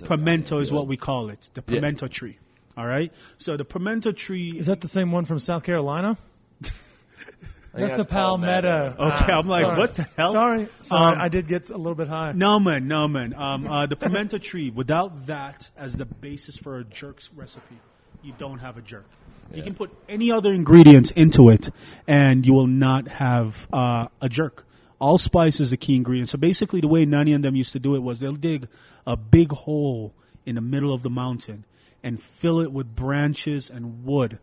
Pimento is what we call it, the pimento tree. All right? So the pimento tree... Is that the same one from South Carolina? That's the palmetto. Okay, I'm like, what the hell? Sorry, I did get a little bit high. No, man. The pimento tree, without that as the basis for a jerk's recipe, you don't have a jerk. Yeah. You can put any other ingredients into it, and you will not have a jerk. Allspice is the key ingredient. So basically the way Nani and them used to do it was they'll dig a big hole in the middle of the mountain and fill it with branches and wood,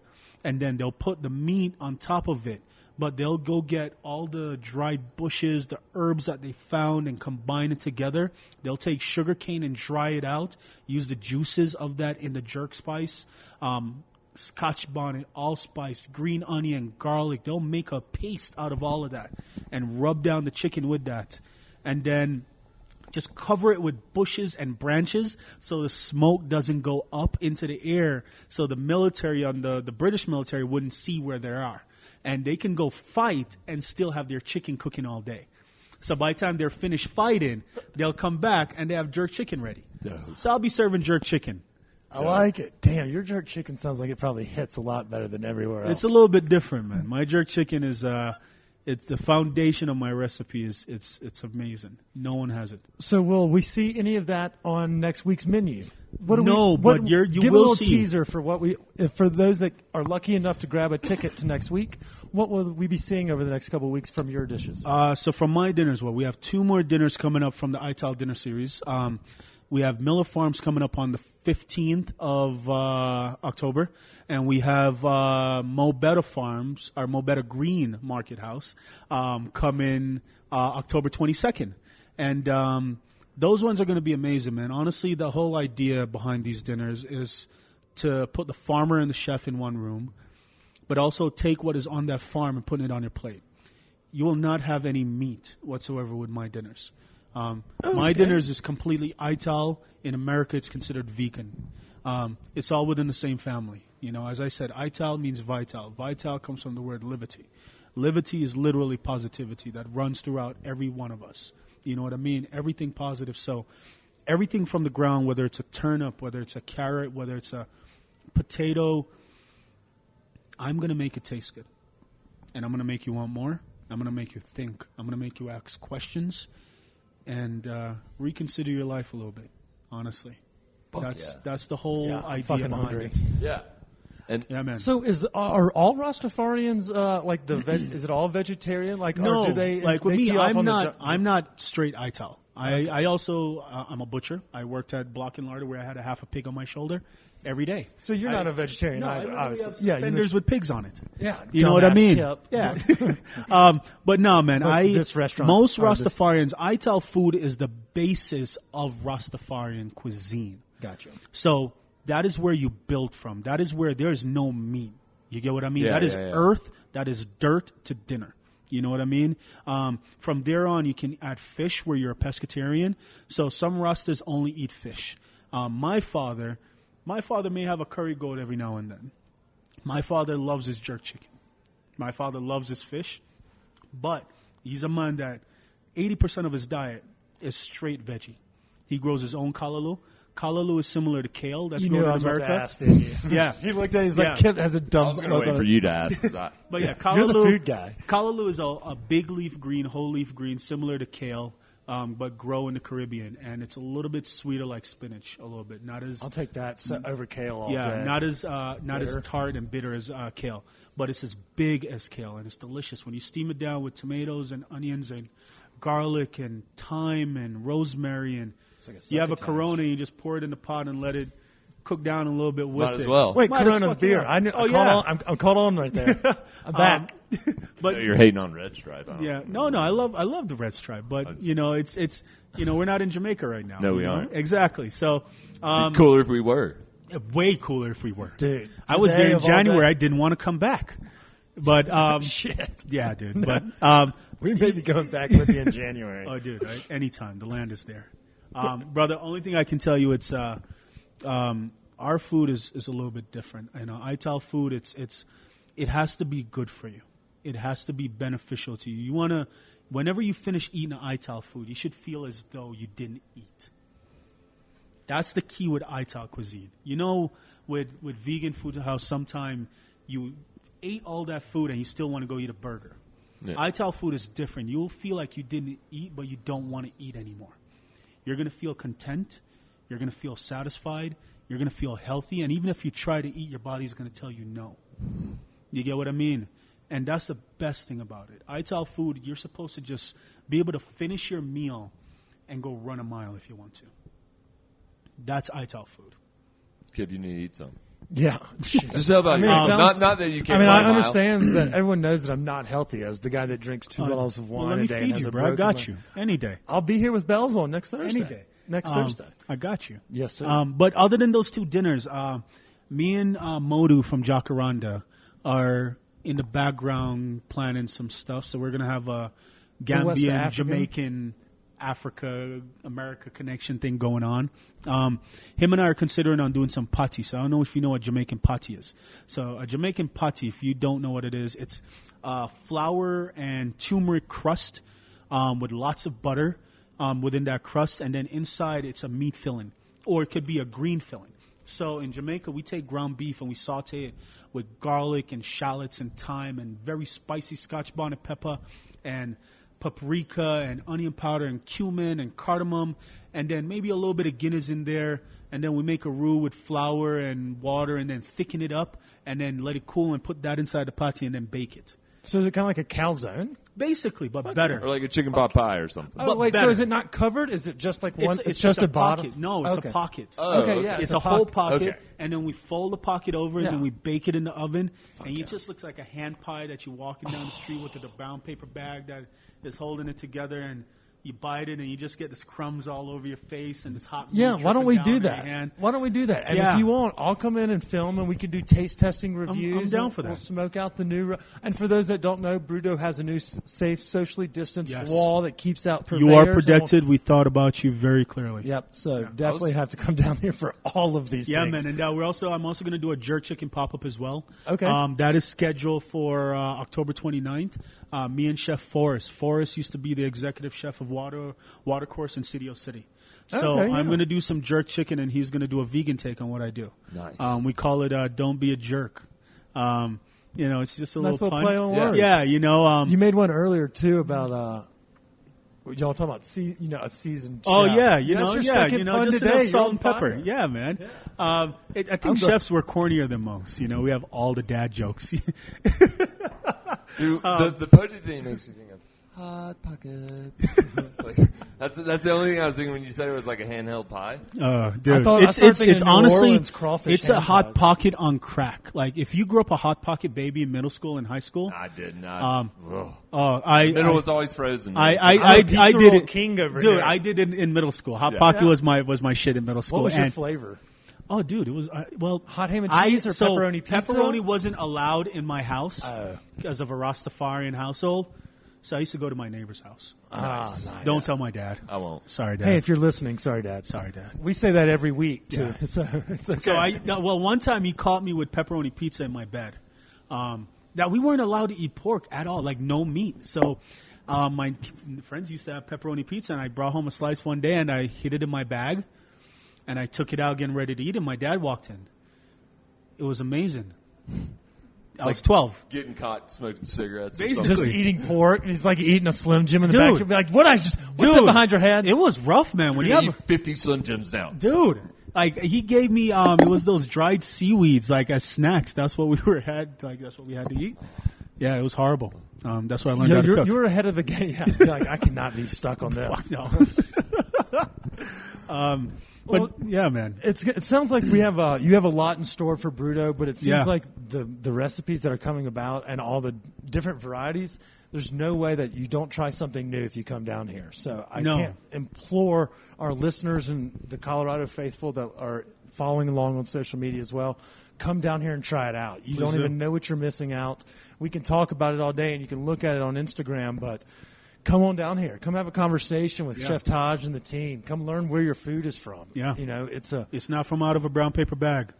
and then they'll put the meat on top of it. But they'll go get all the dried bushes, the herbs that they found, and combine it together. They'll take sugar cane and dry it out, use the juices of that in the jerk spice, Scotch bonnet, allspice, green onion, garlic. They'll make a paste out of all of that and rub down the chicken with that. And then just cover it with bushes and branches so the smoke doesn't go up into the air, so the military, the British military, wouldn't see where they are. And they can go fight and still have their chicken cooking all day. So by the time they're finished fighting, they'll come back and they have jerk chicken ready. So I'll be serving jerk chicken. I like it. Damn, your jerk chicken sounds like it probably hits a lot better than everywhere else. It's a little bit different, man. My jerk chicken is it's the foundation of my recipe. It's amazing. No one has it. So will we see any of that on next week's menu? But you give will a little see. Teaser for for those that are lucky enough to grab a ticket to next week. What will we be seeing over the next couple of weeks from your dishes? So from my dinners, we have 2 more dinners coming up from the Ital dinner series. We have Miller Farms coming up on the 15th of October, and we have Mobetta Farms, our Mobetta Green Market House, coming October 22nd. And those ones are going to be amazing, man. Honestly, the whole idea behind these dinners is to put the farmer and the chef in one room, but also take what is on that farm and put it on your plate. You will not have any meat whatsoever with my dinners. My dinners is completely Ital. In America, it's considered vegan. It's all within the same family. You know, as I said, Ital means vital. Vital comes from the word liberty. Liberty is literally positivity that runs throughout every one of us. You know what I mean? Everything positive. So everything from the ground, whether it's a turnip, whether it's a carrot, whether it's a potato, I'm going to make it taste good. And I'm going to make you want more. I'm going to make you think. I'm going to make you ask questions and reconsider your life a little bit, honestly. That's the whole idea behind it. Yeah. Yeah, man. So are all Rastafarians is it all vegetarian? No, or do they? Like with they me, I'm not straight Ital. I also I'm a butcher. I worked at Block and Larder where I had a half a pig on my shoulder every day. So you're not a vegetarian either, obviously. Have fenders with pigs on it. Yeah, you know what I mean? Kip. Yeah. But no, man. This restaurant, most Rastafarians, Ital food is the basis of Rastafarian cuisine. Gotcha. So that is where you build from. That is where there is no meat. You get what I mean? Yeah, that is earth. That is dirt to dinner. You know what I mean? From there on, you can add fish where you're a pescatarian. So some Rastas only eat fish. My father may have a curry goat every now and then. My father loves his jerk chicken. My father loves his fish. But he's a man that 80% of his diet is straight veggie. He grows his own callaloo. Callaloo is similar to kale. That's grown in America. About to ask, didn't you? Yeah. He looked at it, he's like, Kip has a dumb... I was going to wait for you to ask. But yeah, callaloo... You're the food guy. Callaloo is a big leaf green, whole leaf green, similar to kale, but grow in the Caribbean. And it's a little bit sweeter like spinach, a little bit. Not as... I'll take that over kale all day. Yeah, not as tart and bitter as kale. But it's as big as kale, and it's delicious. When you steam it down with tomatoes and onions and garlic and thyme and rosemary and... You have a Corona, you just pour it in the pot and let it cook down a little bit with it. Might as well. Wait, Corona beer. I'm caught on right there. I'm back. But you're hating on Red Stripe. No, I love the Red Stripe, but it's we're not in Jamaica right now. No, we aren't. Exactly. So it'd be cooler if we were. Way cooler if we were. Dude, I was there in January. I didn't want to come back. But shit. Yeah, dude. But we may be going back with you in January. Oh, dude, right? Anytime. The land is there. Brother, only thing I can tell you, it's our food is a little bit different. Ital food, it has to be good for you. It has to be beneficial to you. You wanna, whenever you finish eating Ital food, you should feel as though you didn't eat. That's the key with Ital cuisine. You know, with vegan food, how sometimes you ate all that food and you still want to go eat a burger. Yeah. Ital food is different. You'll feel like you didn't eat, but you don't want to eat anymore. You're going to feel content. You're going to feel satisfied. You're going to feel healthy. And even if you try to eat, your body's going to tell you no. You get what I mean? And that's the best thing about it. Ital food, you're supposed to just be able to finish your meal and go run a mile if you want to. That's Ital food. Kid, you need to eat some. Yeah. Just how about not that you can't. I understand that everyone knows that I'm not healthy as the guy that drinks 2 bottles of wine a day. Let me feed you, bro. I got you. Any day. I'll be here with bells on next Thursday. Any day. Next Thursday. I got you. Yes, sir. But other than those 2 dinners, me and Modu from Jacaranda are in the background planning some stuff. So we're going to have a Gambian, Jamaican, Africa, America connection thing going on. Him and I are considering on doing some pati. So I don't know if you know what Jamaican pati is. So a Jamaican pati, if you don't know what it is, it's flour and turmeric crust with lots of butter within that crust. And then inside it's a meat filling, or it could be a green filling. So in Jamaica, we take ground beef and we saute it with garlic and shallots and thyme and very spicy Scotch bonnet pepper and paprika and onion powder and cumin and cardamom, and then maybe a little bit of Guinness in there, and then we make a roux with flour and water and then thicken it up and then let it cool and put that inside the pati and then bake it. So is it kind of like a calzone? Basically, but better. Or like a chicken pot pie or something. Oh, wait, so is it not covered? Is it just like one? It's just a bottom? Pocket. No, it's a pocket. Oh, okay, yeah. It's a whole pocket, and then we fold the pocket over, and then we bake it in the oven, and it just looks like a hand pie that you're walking down the street with the brown paper bag that is holding it together, and you bite it, and you just get this crumbs all over your face and this hot meat. Yeah, why don't we do that? Why don't we do that? And if you want, I'll come in and film, and we can do taste testing reviews. I'm down for that. We'll smoke out the new. And for those that don't know, Bruto has a new safe, socially distanced wall that keeps out purveyors. You are protected. We thought about you very clearly. Yep. So definitely have to come down here for all of these things. Yeah, man. And I'm also going to do a jerk chicken pop-up as well. Okay. That is scheduled for October 29th. Me and Chef Forrest. Forrest used to be the executive chef of Watercourse in Studio City. So I'm going to do some jerk chicken, and he's going to do a vegan take on what I do. Nice. We call it Don't Be a Jerk. It's just a nice little play on words. Yeah, you made one earlier, too, about y'all talking about a seasoned chef. Oh, yeah. Just today, salt and pepper. Yeah, man. I think chefs were cornier than most. We have all the dad jokes. Dude, the poetry thing makes me think of Hot Pocket. That's the only thing I was thinking when you said it was like a handheld pie. Dude, it's honestly, it's a Hot Pocket on crack. Like if you grew up a Hot Pocket baby in middle school and high school, I did not. Middle was always frozen. I did it, king over dude. here. I did it in middle school. Hot Pocket was my shit in middle school. What was your flavor? Oh, dude, it was hot ham and cheese or pepperoni pizza. Pepperoni wasn't allowed in my house because of a Rastafarian household. So I used to go to my neighbor's house. Nice. Don't tell my dad. I won't. Sorry, Dad. Hey, if you're listening, sorry, Dad. Sorry, Dad. We say that every week, too. Yeah. So it's okay. One time he caught me with pepperoni pizza in my bed. That we weren't allowed to eat pork at all, like no meat. So my friends used to have pepperoni pizza, and I brought home a slice one day, and I hid it in my bag, and I took it out getting ready to eat, and my dad walked in. It was amazing. I was 12. Getting caught smoking cigarettes. Basically. Just eating pork. He's like eating a Slim Jim in the back. You'd be like, what's that behind your head? It was rough, man. When you have 50 Slim Jims now. Dude, like he gave me, it was those dried seaweeds, like as snacks. That's what we had to eat. Yeah, it was horrible. That's why I learned how to cook. You were ahead of the game. Yeah, you're like, I cannot be stuck on this. No. But yeah, man. It sounds like you have a lot in store for Bruto, but it seems like the recipes that are coming about and all the different varieties, there's no way that you don't try something new if you come down here. So I can't implore our listeners and the Colorado faithful that are following along on social media as well, come down here and try it out. You don't even know what you're missing out. We can talk about it all day, and you can look at it on Instagram, but come on down here. Come have a conversation with Chef Taj and the team. Come learn where your food is from. Yeah. It's not from out of a brown paper bag.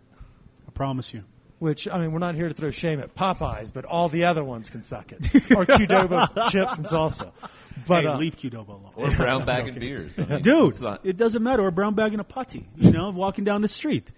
I promise you. which, I mean, we're not here to throw shame at Popeyes, but all the other ones can suck it. Or Qdoba chips and salsa. But, hey, leave Qdoba alone. Or brown bag and beers. I mean, Dude, it doesn't matter. Or brown bag and a putty, walking down the street.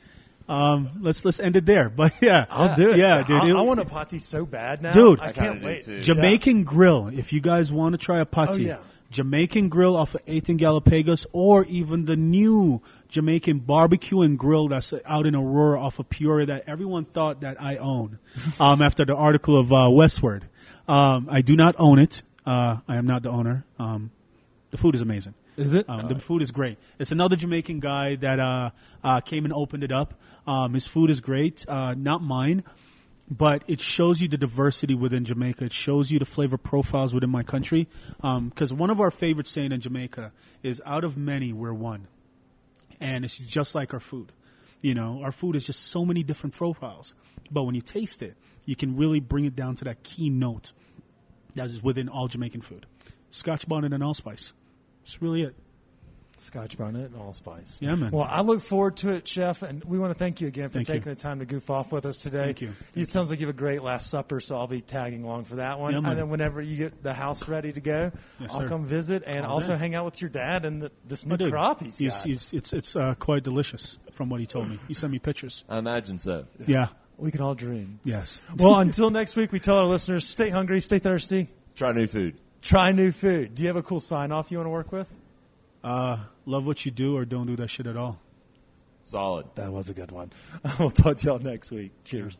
Let's end it there. But yeah, I'll do it. Yeah, dude. I want a putty so bad now. Dude, I can't wait. Jamaican Grill. If you guys want to try a putty, Jamaican Grill off of 8th and Galapagos, or even the new Jamaican Barbecue and Grill that's out in Aurora off of Peoria that everyone thought that I own after the article of Westward. I do not own it. I am not the owner. The food is amazing. Is it? The food is great. It's another Jamaican guy that came and opened it up. His food is great. Not mine. But it shows you the diversity within Jamaica. It shows you the flavor profiles within my country. Because one of our favorite saying in Jamaica is, out of many, we're one. And it's just like our food. Our food is just so many different profiles. But when you taste it, you can really bring it down to that key note that is within all Jamaican food. Scotch bonnet and allspice. That's really it. Scotch bonnet and allspice. Yeah, man. Well, I look forward to it, Chef, and we want to thank you again for taking the time to goof off with us today. Thank you. It sounds like you have a great Last Supper, so I'll be tagging along for that one. Yeah, and then whenever you get the house ready to go, I'll come visit and also hang out with your dad and this new crop he's got. It's quite delicious from what he told me. He sent me pictures. I imagine so. Yeah. We can all dream. Yes. Well, until next week, we tell our listeners, stay hungry, stay thirsty. Try new food. Try new food. Do you have a cool sign-off you want to work with? Love what you do or don't do that shit at all. Solid. That was a good one. We'll talk to y'all next week. Cheers.